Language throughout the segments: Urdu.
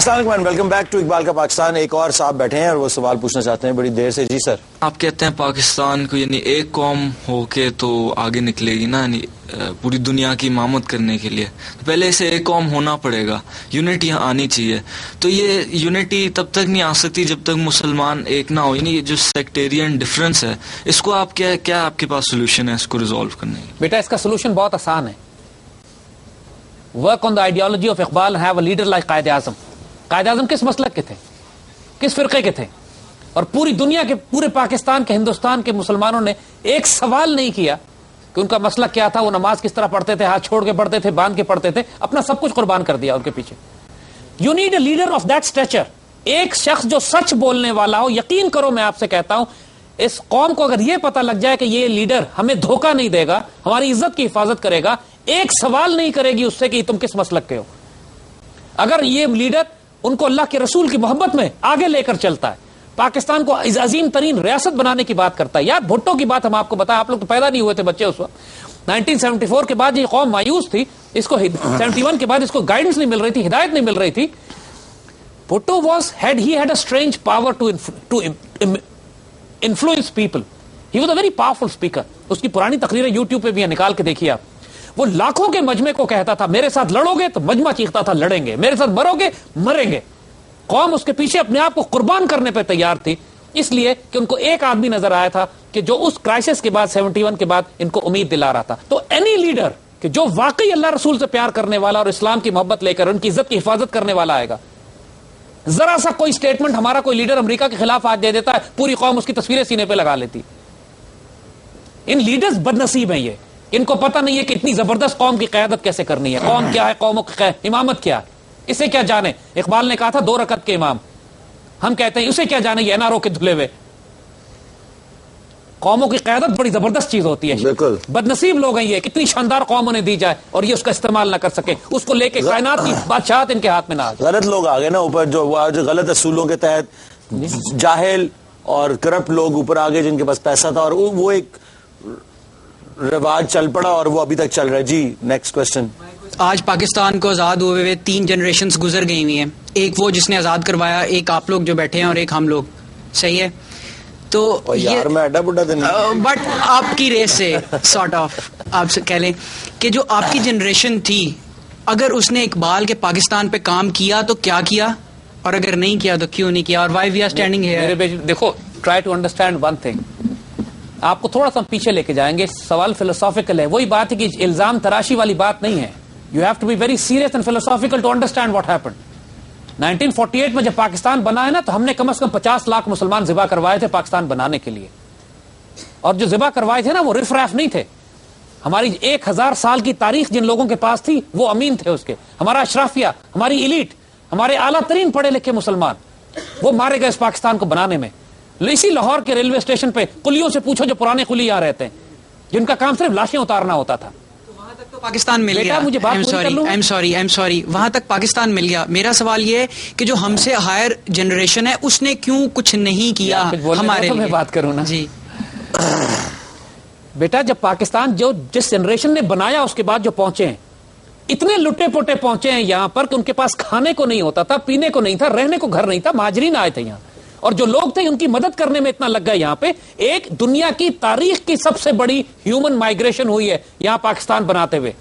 السلام علیکم، ویلکم بیک ٹو اقبال کا پاکستان. ایک اور صاحب بیٹھے ہیں اور وہ سوال پوچھنا چاہتے ہیں بڑی دیر سے. جی سر. آپ کہتے ہیں پاکستان کو یعنی ایک قوم ہو کے تو آگے نکلے گی نا، یعنی پوری دنیا کی امامت کرنے کے لیے پہلے اسے ایک قوم ہونا پڑے گا، یونٹی یہاں آنی چاہیے. تو یہ یونٹی تب تک نہیں آ سکتی جب تک مسلمان ایک نہ ہو، یعنی جو سیکٹیرین ڈفرینس ہے اس کو آپ کیا آپ کے پاس سولوشن ہے اس کو ریزالو کرنے کی؟ بیٹا اس کا سولوشن بہت آسان ہے. Work on the ideology of Iqbal, have a leader like Quaid Azam. Quaid Azam کس مسلک کے تھے، کس فرقے کے تھے؟ اور پوری دنیا کے، پورے پاکستان کے، ہندوستان کے مسلمانوں نے ایک سوال نہیں کیا کہ ان کا مسلک کیا تھا، وہ نماز کس طرح پڑھتے تھے، ہاتھ چھوڑ کے پڑھتے تھے، باندھ کے پڑھتے تھے، اپنا سب کچھ قربان کر دیا ان کے پیچھے. You need a leader of that Stitcher. ایک شخص جو سچ بولنے والا ہو. یقین کرو میں آپ سے کہتا ہوں، اس قوم کو اگر یہ پتہ لگ جائے کہ یہ لیڈر ہمیں دھوکہ نہیں دے گا، ہماری عزت کی حفاظت کرے گا، ایک سوال نہیں کرے گی اس سے کہ تم کس مسلک کے ہو. اگر یہ لیڈر ان کو اللہ کے رسول کی محبت میں آگے لے کر چلتا ہے، پاکستان کو عظیم ترین ریاست بنانے کی بات کرتا ہے. یار بھٹو کی بات ہم آپ کو بتائیں، آپ لوگ تو پیدا نہیں ہوئے تھے بچے اس وقت. 1974 کے بعد یہ قوم مایوس تھی، اس کو 71 کے بعد اس کو گائیڈنس نہیں مل رہی تھی، ہدایت نہیں مل رہی تھی. Bhutto he had a strange power to influence people. He was a very powerful speaker. اس کی پرانی تقریریں یوٹیوب پہ بھی ہیں، نکال کے دیکھیے آپ. وہ لاکھوں کے مجمع کو کہتا تھا میرے ساتھ لڑو گے تو مجمع چیختا تھا لڑیں گے، میرے ساتھ مرو گے مریں گے. قوم اس کے پیچھے اپنے آپ کو قربان کرنے پہ تیار تھی، اس لیے کہ ان کو ایک آدمی نظر آیا تھا کہ جو اس کرائسس کے بعد 71 کے بعد ان کو امید دلا رہا تھا. تو اینی لیڈر کہ جو واقعی اللہ رسول سے پیار کرنے والا اور اسلام کی محبت لے کر ان کی عزت کی حفاظت کرنے والا آئے گا. ذرا سا کوئی سٹیٹمنٹ ہمارا کوئی لیڈر امریکہ کے خلاف آج دے دیتا ہے، پوری قوم اس کی تصویریں سینے پہ لگا لیتی. ان لیڈرز بد نصیب ہیں یہ، ان کو پتہ نہیں ہے کہ اتنی زبردست قوم کی قیادت کیسے کرنی ہے. قوم کیا ہے، قوموں کی امامت کیا ہے، اسے کیا جانے. اقبال نے کہا تھا 2 رکعت کے امام، ہم کہتے ہیں اسے کیا جانے یہ NRO کے دھلے ہوئے. قوموں کی قیادت بڑی زبردست چیز ہوتی ہے. بالکل بد نصیب لوگ ہیں یہ، کتنی شاندار قوم انہیں دی جائے اور یہ اس کا استعمال نہ کر سکے، اس کو لے کے کائنات کی بادشاہت ان کے ہاتھ میں نہ آ جائے. غلط لوگ آ گئے نا اوپر، جو غلط اصولوں کے تحت جاہل اور کرپٹ لوگ اوپر آ گئے جن کے پاس پیسہ تھا، اور وہ ایک رواج چل پڑا اور وہ ابھی تک چل رہا ہے. جی نیکسٹ کوسچن. آج پاکستان کو آزاد ہوئے ہوئے 3 جنریشنز گزر گئی ہوئی ہیں. ایک وہ جس نے آزاد کروایا، ایک آپ لوگ جو بیٹھے ہیں، اور ایک ہم لوگ. صحیح ہے؟ تو یار میں اڈا بڈا بٹ آپ کی ریس سے سارٹ آف آپ سے کہہ لیں کہ جو آپ کی جنریشن تھی، اگر اس نے اقبال کے پاکستان پہ کام کیا تو کیا کیا، اور اگر نہیں کیا تو کیوں نہیں کیا، اور why we are standing here. دیکھو try to understand one thing. آپ کو تھوڑا سا پیچھے لے کے جائیں گے. سوال فلسافیکل ہے. وہی بات ہے کہ الزام تراشی والی بات نہیں ہے. You have to be very serious and philosophical to understand what happened. 1948 میں جب پاکستان بنا ہے نا، تو ہم نے کم از کم 50 لاکھ مسلمان ذبح کروائے تھے پاکستان بنانے کے لیے. اور جو ذبح کروائے تھے نا وہ رف راف نہیں تھے. ہماری 1000 سال کی تاریخ جن لوگوں کے پاس تھی وہ امین تھے اس کے. ہمارا اشرافیہ، ہماری ایلیٹ، ہمارے اعلیٰ ترین پڑھے لکھے مسلمان، وہ مارے گئے اس پاکستان کو بنانے میں. اسی لاہور کے ریلوے اسٹیشن پہ قلیوں سے پوچھو جو پرانے قلی یہاں رہتے ہیں، جن کا کام صرف لاشیں اتارنا ہوتا تھا. پاکستان مل گیا. مجھے بات سوری وہاں تک پاکستان مل گیا. میرا سوال یہ ہے کہ جو ہم سے ہائر جنریشن ہے اس نے کیوں کچھ نہیں کیا ہمارے لیے؟ میں بات کروں نا جی بیٹا، جب پاکستان جس جنریشن نے بنایا اس کے بعد جو پہنچے ہیں، اتنے لٹے پوٹے پہنچے ہیں یہاں پر کہ ان کے پاس کھانے کو نہیں ہوتا تھا، پینے کو نہیں تھا، رہنے کو گھر نہیں تھا. مہاجرین آئے تھے یہاں، اور جو لوگ تھے ان کی مدد کرنے میں اتنا لگ گیا. یہاں پہ ایک دنیا کی تاریخ کی سب سے بڑی ہیومن مائگریشن ہوئی ہے یہاں پاکستان بناتے ہوئے.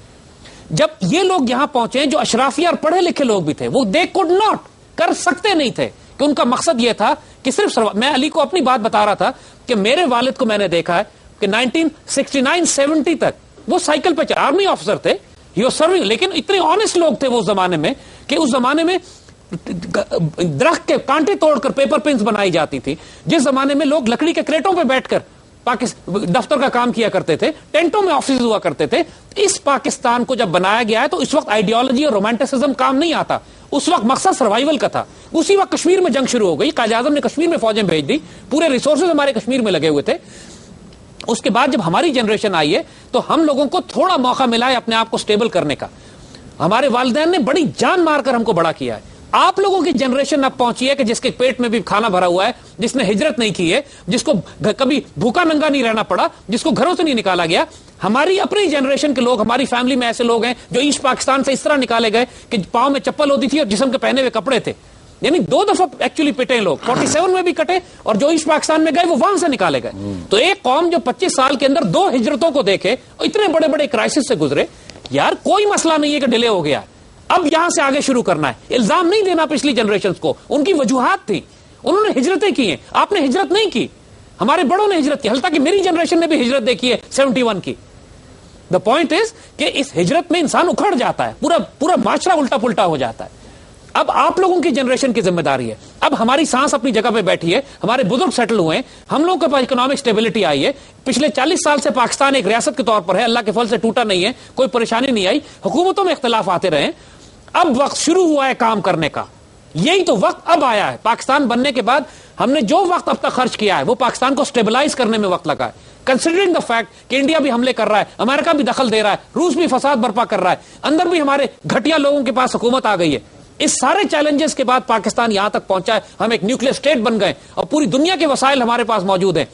جب یہ لوگ یہاں پہنچے جو اشرافی اور پڑھے لکھے لوگ بھی تھے، وہ دے کوڈ ناٹ، کر سکتے نہیں تھے، کہ ان کا مقصد یہ تھا کہ صرف میں علی کو اپنی بات بتا رہا تھا کہ میرے والد کو میں نے دیکھا ہے کہ 1969-70 تک وہ سائیکل پہ آرمی آفیسر تھے، ہی واز سرونگ، لیکن اتنے آنےسٹ لوگ تھے وہ اس زمانے میں کہ اس زمانے میں درخت کے کانٹے توڑ کر پیپر پنس بنائی جاتی تھی. جس زمانے میں لوگ لکڑی کے کریٹوں پہ بیٹھ کر دفتر کا کام کیا کرتے تھے، ٹینٹوں میں آفس ہوا کرتے تھے. اس پاکستان کو جب بنایا گیا ہے تو اس وقت آئیڈیالوجی اور رومانٹسزم کام نہیں آتا. اس وقت مقصد سروائیول کا تھا. اسی وقت کشمیر میں جنگ شروع ہو گئی، قائد اعظم نے کشمیر میں فوجیں بھیج دی، پورے ریسورسز ہمارے کشمیر میں لگے ہوئے تھے. اس کے بعد جب ہماری جنریشن آئی ہے تو ہم لوگوں کو تھوڑا موقع ملا ہے اپنے آپ کو سٹیبل کرنے کا. ہمارے والدین نے بڑی جان مار کر ہم کو بڑا کیا ہے. آپ لوگوں کی جنریشن اب پہنچی ہے کہ جس کے پیٹ میں بھی کھانا بھرا ہوا ہے, جس نے ہجرت نہیں کی ہے, جس کو کبھی بھوکا ننگا نہیں رہنا پڑا, جس کو گھروں سے نہیں نکالا گیا. ہماری اپنی جنریشن کے لوگ, ہماری فیملی میں ایسے لوگ ہیں جو ایسٹ پاکستان سے اس طرح نکالے گئے کہ پاؤں میں چپل ہوتی تھی اور جسم کے پہنے ہوئے کپڑے تھے. یعنی 2 دفعہ ایکچولی پٹے لوگ, 47 میں بھی کٹے, اور جو ایسٹ پاکستان میں گئے وہ وہاں سے نکالے گئے. تو ایک قوم جو 25 سال کے اندر 2 ہجرتوں کو دیکھے اور اتنے بڑے بڑے کرائسس سے گزرے, یار کوئی مسئلہ نہیں ہے کہ ڈیلے ہو گیا, اب یہاں سے آگے شروع کرنا ہے. الزام نہیں دینا پچھلی جنریشنز کو, ان کی وجوہات تھی, انہوں نے ہجرتیں کی ہیں, آپ نے ہجرت نہیں کی. ہمارے بڑوں نے ہجرت کی, حتیٰ کہ میری جنریشن نے بھی ہجرت دیکھی ہے 71 کی. دا پوائنٹ از کہ اس ہجرت میں انسان اکھڑ جاتا ہے, پورا معاشرہ الٹا پلٹا ہو جاتا ہے. اب آپ لوگوں کی جنریشن کی ذمہ داری ہے. اب ہماری سانس اپنی جگہ پہ بیٹھی ہے, ہمارے بزرگ سیٹل ہوئے ہیں, ہم لوگوں کے پاس اکنامک اسٹیبلٹی آئی ہے. پچھلے 40 سال سے پاکستان ایک ریاست کے طور پر ہے, اللہ کے فضل سے ٹوٹا نہیں ہے, کوئی پریشانی نہیں آئی, حکومتوں میں اختلاف آتے رہے. اب وقت شروع ہوا ہے کام کرنے کا, یہی تو وقت اب آیا ہے. پاکستان بننے کے بعد ہم نے جو وقت اب تک خرچ کیا ہے وہ پاکستان کو اسٹیبلائز کرنے میں وقت لگا ہے. کنسیڈرنگ دا فیکٹ کہ انڈیا بھی حملے کر رہا ہے, امریکہ بھی دخل دے رہا ہے, روس بھی فساد برپا کر رہا ہے, اندر بھی ہمارے گھٹیا لوگوں کے پاس حکومت آ گئی ہے. اس سارے چیلنجز کے بعد پاکستان یہاں تک پہنچا ہے, ہم ایک نیوکلیئر اسٹیٹ بن گئے اور پوری دنیا کے وسائل ہمارے پاس موجود ہیں.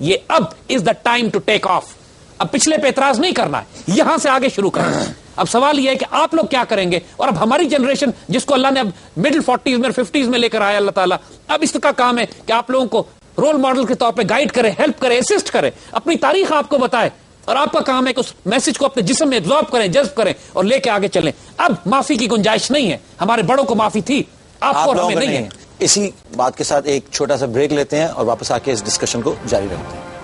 یہ اب is the time to take off. اب پچھلے پہ اعتراض نہیں کرنا ہے, یہاں سے آگے شروع کرنا ہے. اب سوال یہ ہے کہ آپ لوگ کیا کریں گے, اور اب ہماری جنریشن جس کو اللہ نے اب مڈل 40s میں 50s میں لے کر آیا اللہ تعالیٰ, اب اس کا کام ہے کہ آپ لوگوں کو رول ماڈل کے طور پہ گائیڈ کرے, ہیلپ کرے, اسسٹ کرے, اپنی تاریخ آپ کو بتائے, اور آپ کا کام ہے کہ اس میسج کو اپنے جسم میں ایبزارب کریں, جذب کریں اور لے کے آگے چلیں. اب معافی کی گنجائش نہیں ہے, ہمارے بڑوں کو معافی تھی, آپ کو ہمیں نہیں ہے. اسی بات کے ساتھ ایک چھوٹا سا بریک لیتے ہیں اور واپس آ کے اس ڈسکشن کو جاری رکھتے ہیں.